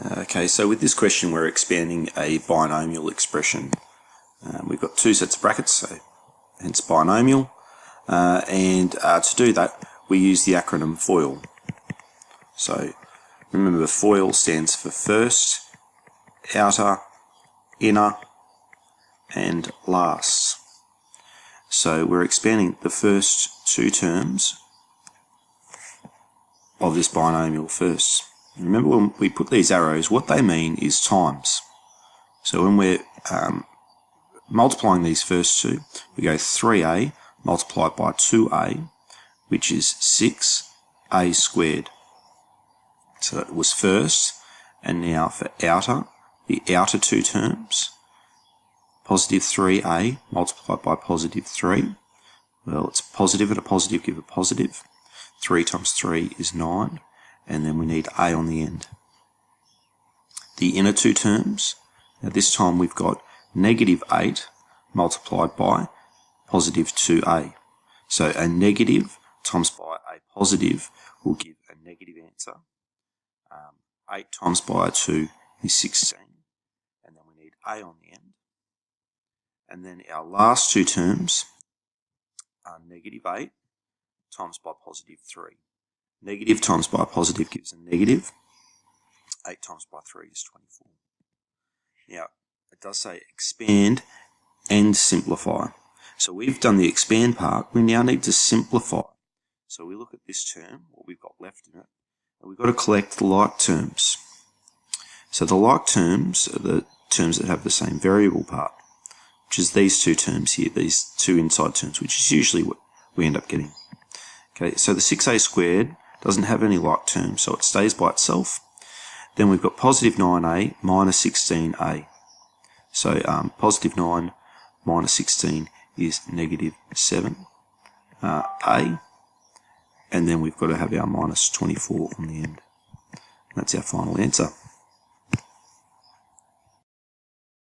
Okay, so with this question we're expanding a binomial expression. We've got two sets of brackets, so hence binomial, and to do that we use the acronym FOIL. So remember, FOIL stands for first, outer, inner, and last. So we're expanding the first two terms of this binomial first. Remember, when we put these arrows, what they mean is times. So when we're multiplying these first two, we go 3a multiplied by 2a, which is 6a squared. So that was first, and now for outer, the outer two terms, positive 3a multiplied by positive 3. Well, it's positive and a positive give a positive. 3 times 3 is 9, and then we need a on the end. The inner two terms, now this time we've got negative 8 multiplied by positive 2a. So a negative times by a positive will give a negative answer. 8 times by a 2 is 16, and then we need a on the end. And then our last two terms are negative 8 times by positive 3. Negative times by a positive gives a negative. 8 times by 3 is 24. Now, it does say expand and simplify. So we've done the expand part. We now need to simplify. So we look at this term, what we've got left in it, and we've got to collect the like terms. So the like terms are the terms that have the same variable part, which is these two terms here, these two inside terms, which is usually what we end up getting. Okay, so the 6a squared doesn't have any like terms, so it stays by itself. Then we've got positive 9a minus 16a. So positive 9 minus 16 is negative 7a. And then we've got to have our minus 24 on the end. That's our final answer.